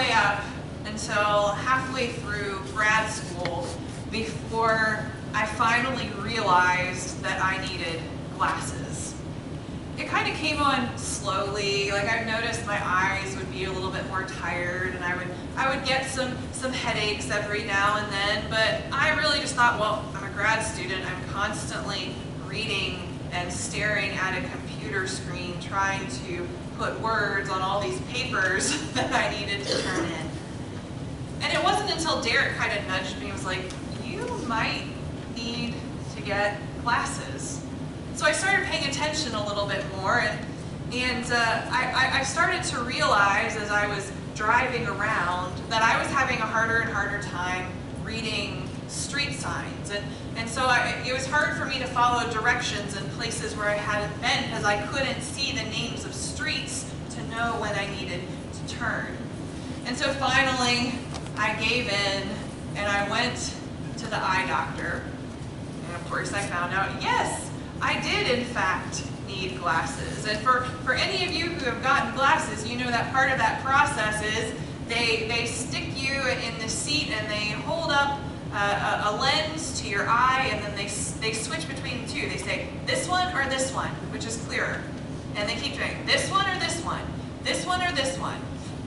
way up until halfway through grad school before I finally realized that I needed glasses. It kind of came on slowly. Like, I've noticed my eyes would be a little bit more tired, and I would get some headaches every now and then, but I really just thought, well, I'm a grad student. I'm constantly reading and staring at a computer screen trying to put words on all these papers that I needed to turn in. And it wasn't until Derek kind of nudged me and was like, you might need to get glasses. So I started paying attention a little bit more, and I started to realize as I was driving around that I was having a harder and harder time reading street signs. And so it was hard for me to follow directions in places where I hadn't been because I couldn't see the names of streets to know when I needed to turn. And so finally, I gave in and I went to the eye doctor. And of course I found out, yes, I did in fact need glasses. And for any of you who have gotten glasses, you know that part of that process is they stick you in the seat and they hold up a lens to your eye, and then they switch between the two. They say, this one or this one, which is clearer. And they keep doing this one or this one, this one or this one,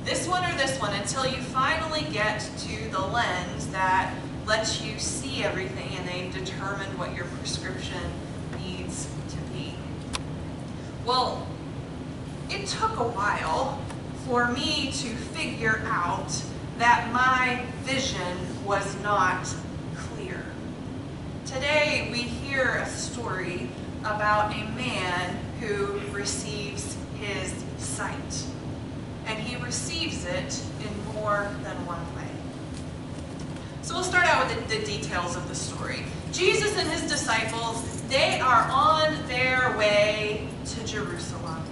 this one or this one, until you finally get to the lens that lets you see everything, and they determine what your prescription needs to be. Well, it took a while for me to figure out that my vision was not clear. Today we hear a story about a man who receives his sight. And he receives it in more than one way. So we'll start out with the details of the story. Jesus and his disciples, they are on their way to Jerusalem.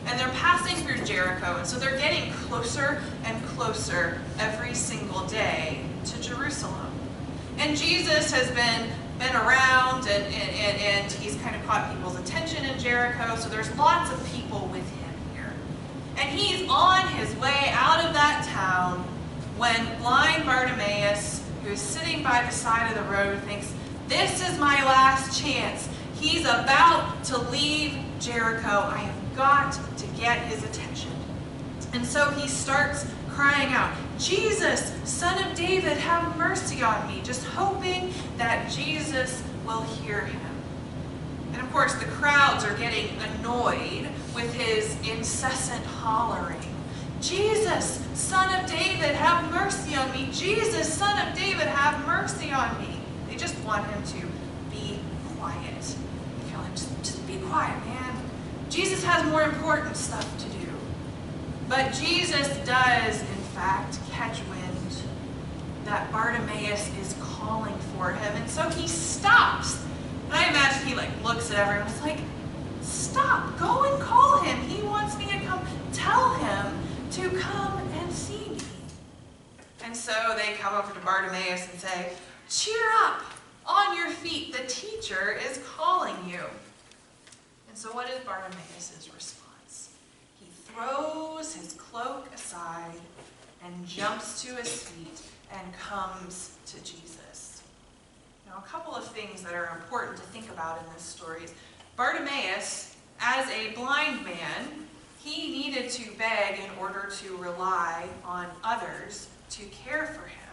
And they're passing through Jericho, and so they're getting closer and closer every single day to Jerusalem. And Jesus has been around, and he's kind of caught people's attention in Jericho, so there's lots of people with him here. And he's on his way out of that town when blind Bartimaeus, who's sitting by the side of the road, thinks, this is my last chance. He's about to leave Jericho. I have got to get his attention. And so he starts crying out, Jesus, Son of David, have mercy on me, just hoping that Jesus will hear him. And of course, the crowds are getting annoyed with his incessant hollering. Jesus, Son of David, have mercy on me. Jesus, Son of David, have mercy on me. They just want him to be quiet. They tell him, just be quiet, man. Jesus has more important stuff to do. But Jesus does, in fact, catch wind that Bartimaeus is calling for him. And so he stops. And I imagine he looks at everyone and is like, stop, go and call him. He wants me to come. Tell him to come and see me. And so they come over to Bartimaeus and say, cheer up, on your feet, the teacher is calling you. And so what is Bartimaeus' response? He throws his cloak aside and jumps to his feet and comes to Jesus. Now, a couple of things that are important to think about in this story is Bartimaeus, as a blind man, he needed to beg in order to rely on others to care for him.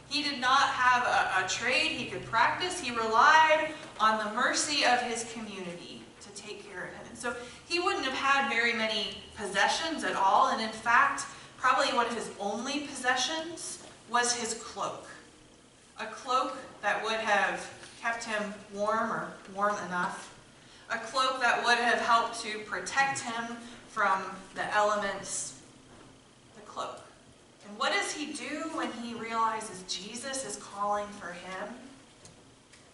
He did not have a trade he could practice. He relied on the mercy of his community to take care of him. And so he wouldn't have had very many possessions at all. And in fact, probably one of his only possessions was his cloak. A cloak that would have kept him warm or warm enough. A cloak that would have helped to protect him from the elements. The cloak. And what does he do when he realizes Jesus is calling for him?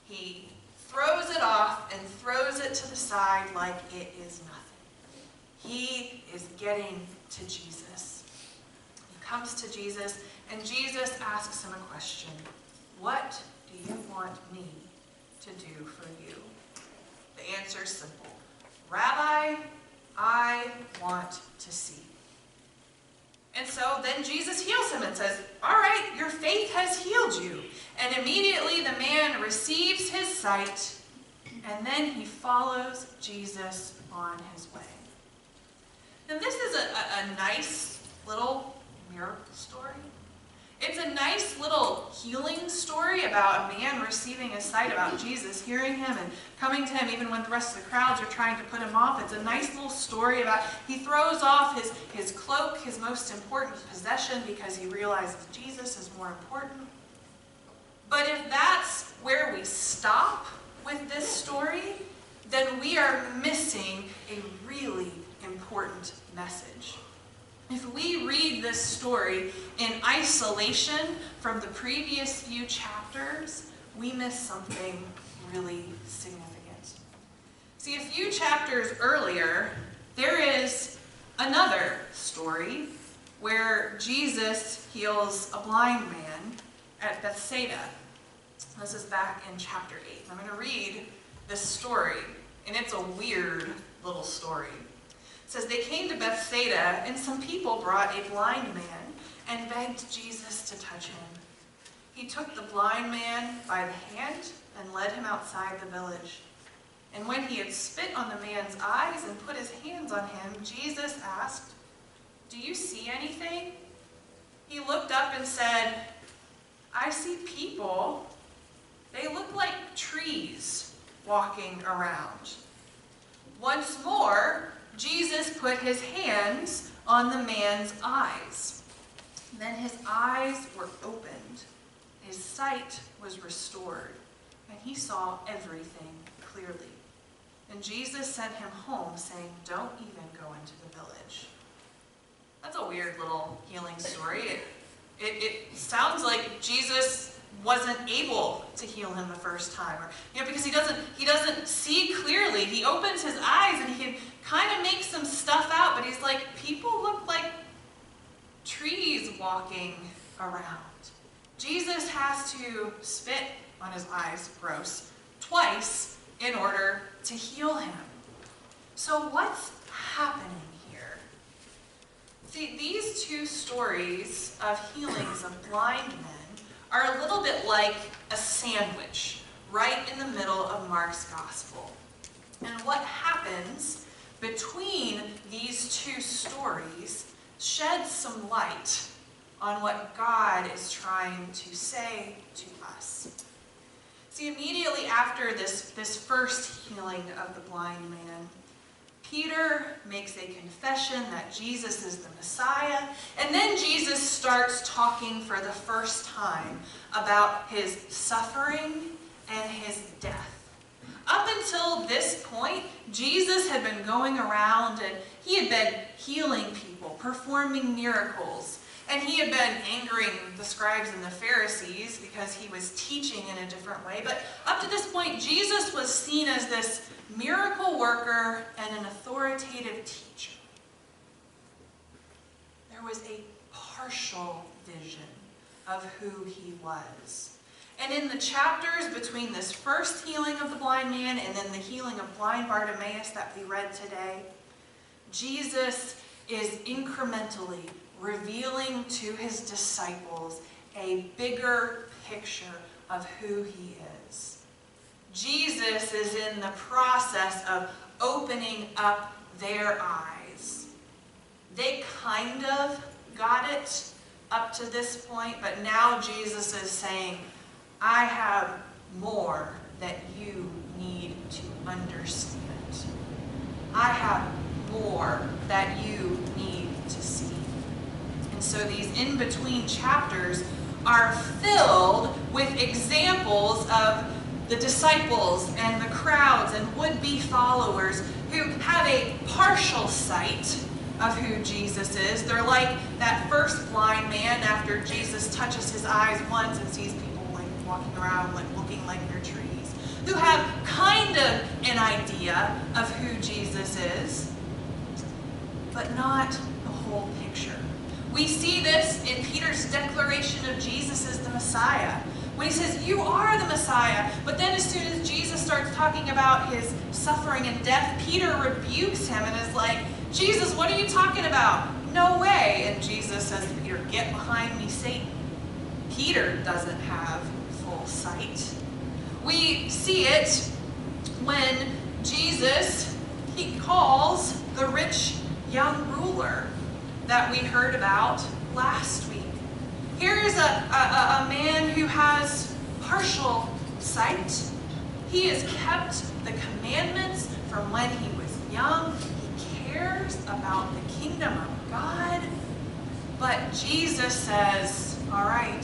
He throws it off and throws it to the side like it is nothing. He is getting to Jesus. He comes to Jesus, and Jesus asks him a question. What do you want me to do for you? The answer is simple. Rabbi, I want to see. And so then Jesus heals him and says, all right, your faith has healed you. And immediately the man receives his sight, and then he follows Jesus on his way. And this is a nice little miracle story. It's a nice little healing story about a man receiving his sight, about Jesus hearing him and coming to him even when the rest of the crowds are trying to put him off. It's a nice little story about he throws off his cloak, his most important possession, because he realizes Jesus is more important. But if that's where we stop with this story, then we are missing a really important message. If we read this story in isolation from the previous few chapters, we miss something really significant. See, a few chapters earlier, there is another story where Jesus heals a blind man at Bethsaida. This is back in chapter 8. I'm going to read this story, and it's a weird little story. It says, they came to Bethsaida, and some people brought a blind man and begged Jesus to touch him. He took the blind man by the hand and led him outside the village. And when he had spit on the man's eyes and put his hands on him, Jesus asked, "Do you see anything?" He looked up and said, "I see people. They look like trees walking around." Once more, Jesus put his hands on the man's eyes. Then his eyes were opened, his sight was restored, and he saw everything clearly. And Jesus sent him home, saying, "Don't even go into the village." That's a weird little healing story. It sounds like Jesus wasn't able to heal him the first time, or because he doesn't see clearly. He opens his eyes and he can kind of make some stuff out, but he's like, people look like trees walking around. Jesus has to spit on his eyes, gross, twice in order to heal him. So what's happening here? See, these two stories of healings of blind men are a little bit like a sandwich right in the middle of Mark's gospel. And what happens between these two stories sheds some light on what God is trying to say to us. See, immediately after this first healing of the blind man, Peter makes a confession that Jesus is the Messiah, and then Jesus starts talking for the first time about his suffering and his death. Up until this point, Jesus had been going around and he had been healing people, performing miracles, and he had been angering the scribes and the Pharisees because he was teaching in a different way. But up to this point, Jesus was seen as this miracle worker and an authoritative teacher. There was a partial vision of who he was. And in the chapters between this first healing of the blind man and then the healing of blind Bartimaeus that we read today, Jesus is incrementally revealing to his disciples a bigger picture of who he is. Jesus is in the process of opening up their eyes. They kind of got it up to this point, but now Jesus is saying, I have more that you need to understand. I have more that you need to see. And so these in-between chapters are filled with examples of the disciples and the crowds and would-be followers who have a partial sight of who Jesus is. They're like that first blind man after Jesus touches his eyes once and sees people walking around looking like they're trees, who have kind of an idea of who Jesus is, but not the whole picture. We see this in Peter's declaration of Jesus as the Messiah. When he says, you are the Messiah, but then as soon as Jesus starts talking about his suffering and death, Peter rebukes him and is like, Jesus, what are you talking about? no way. And Jesus says to Peter, get behind me, Satan. Peter doesn't have full sight. We see it when Jesus, he calls the rich young ruler that we heard about last week. Here is a man who has partial sight. He has kept the commandments from when he was young. He cares about the kingdom of God. But Jesus says, all right,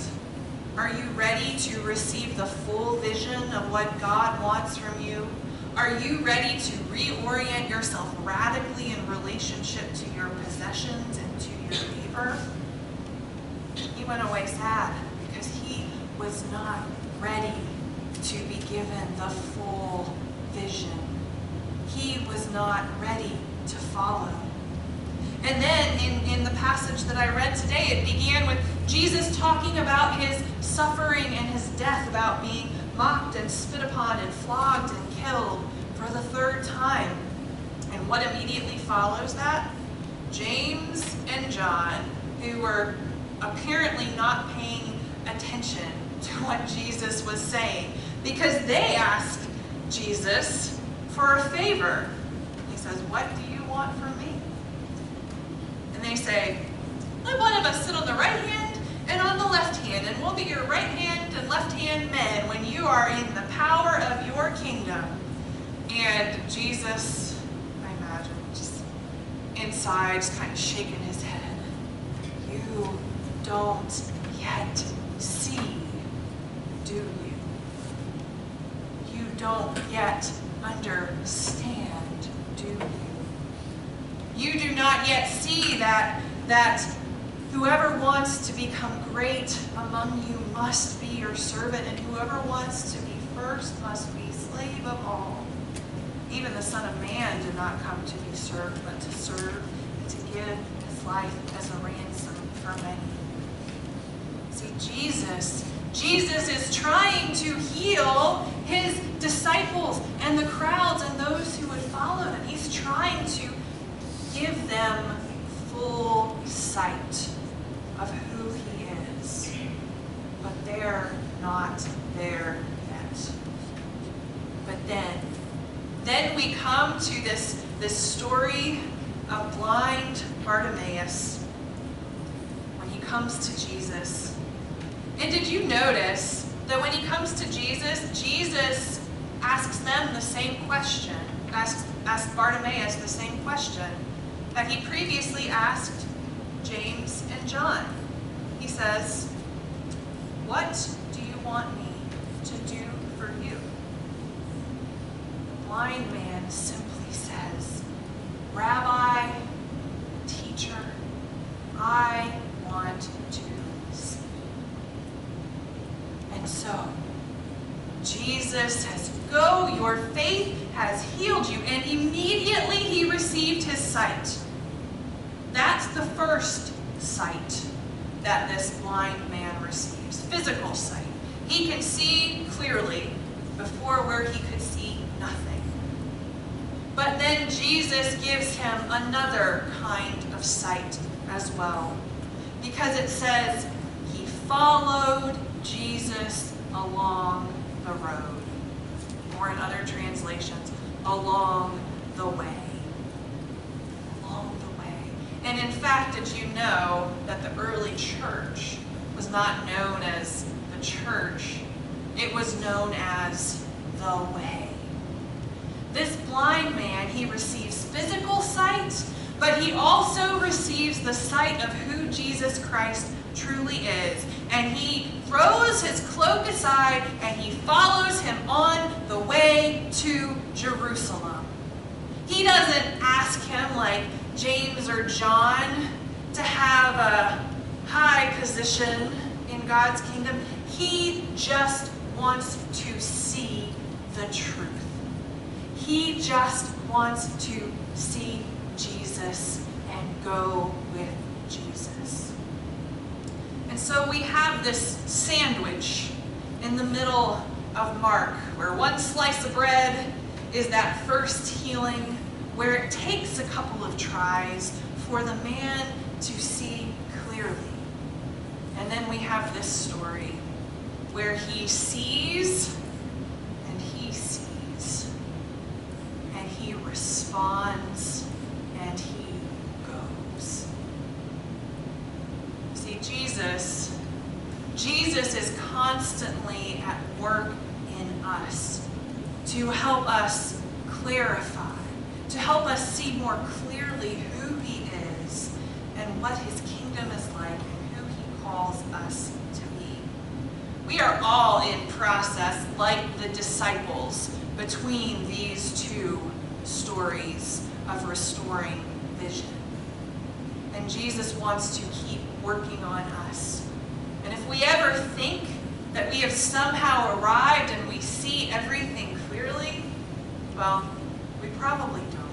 are you ready to receive the full vision of what God wants from you? Are you ready to reorient yourself radically in relationship to your possessions and to your neighbor? He went away sad because he was not ready to be given the full vision. He was not ready to follow. And then in the passage that I read today, it began with Jesus talking about his suffering and his death, about being mocked and spit upon and flogged and killed for the third time. And what immediately follows that? James and John, who were apparently not paying attention to what Jesus was saying, because they asked Jesus for a favor. He says, what do you want from me? And they say, let one of us sit on the right hand and on the left hand, and we'll be your right hand and left hand men when you are in the power of your kingdom. And Jesus, I imagine, just inside, just kind of shaking his head. You don't yet see, do you? You don't yet understand, do you? You do not yet see that whoever wants to become great among you must be your servant, and whoever wants to be first must be slave of all. Even the Son of Man did not come to be served, but to serve and to give his life as a ransom for many. See, Jesus is trying to heal his disciples and the crowds and those who would follow him. He's trying to give them full sight of who he is. But they're not there yet. But then we come to this story of blind Bartimaeus when he comes to Jesus. And did you notice that when he comes to Jesus, Jesus asks them the same question, asked Bartimaeus the same question that he previously asked James and John. He says, what do you want me to do for you? The blind man simply says, Rabbi, teacher, I want to see. And so, Jesus says, go, your faith has healed you. And immediately he received his sight. That's the first sight that this blind man receives, physical sight. He can see clearly before where he could see nothing. But then Jesus gives him another kind of sight as well, because it says he followed Jesus along the road, or in other translations, along the way. Along the way. And in fact, did you know that the early church was not known as the church? It was known as the way. This blind man, he receives physical sight, but he also receives the sight of who Jesus Christ truly is. And he throws his cloak aside and he follows him on the way to Jerusalem. He doesn't ask him like James or John to have a high position in God's kingdom. He just wants to see the truth. He just wants to see Jesus and go with Jesus. And so we have this sandwich in the middle of Mark, where one slice of bread is that first healing, where it takes a couple of tries for the man to see clearly. And then we have this story where he sees and he sees and he responds and he goes. See, Jesus is constantly at work in us to help us clarify, to help us see more clearly who he is and what his kingdom is like and who he calls us to be. We are all in process, like the disciples, between these two stories of restoring vision. And Jesus wants to keep working on us. And if we ever think that we have somehow arrived and we see everything clearly, well, we probably don't.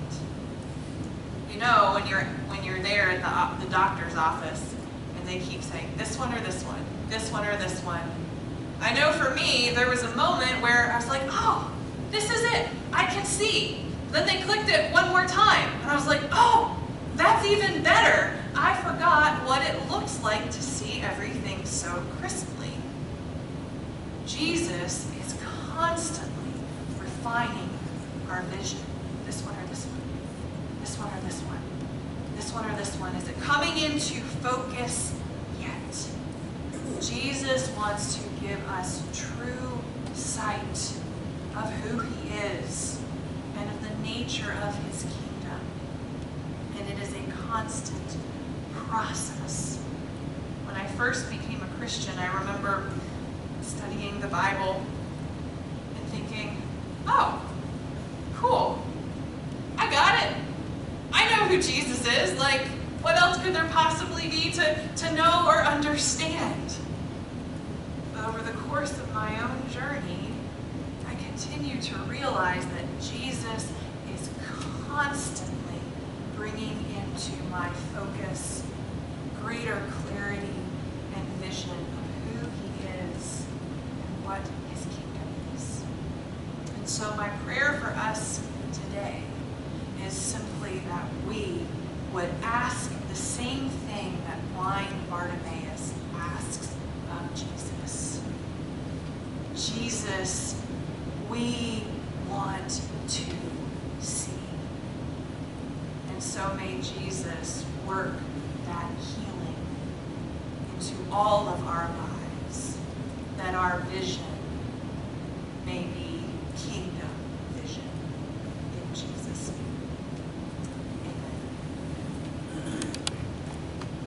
You know, when you're there at the doctor's office and they keep saying, this one or this one, this one or this one. I know for me, there was a moment where I was like, oh, this is it. I can see. Then they clicked it one more time. And I was like, oh, that's even better. I forgot what it looks like to see everything so crisply. Jesus is constantly refining our vision. This one or this one. This one or this one. This one or this one. Is it coming into focus yet? Jesus wants to give us true sight of who he is and of the nature of his kingdom. And it is a constant process. When I first became a Christian, I remember studying the Bible and thinking, oh, cool. I got it. I know who Jesus is. Like, what else could there possibly be to know or understand? But over the course of my own journey, I continue to realize that Jesus is constantly bringing into my focus greater clarity and vision of who he is and what his kingdom is. And so my prayer for us today is simply that we would ask the same thing that blind Bartimaeus asks of Jesus. Jesus, we want to see. And so may Jesus work that healing into all of our lives, that our vision may be kingdom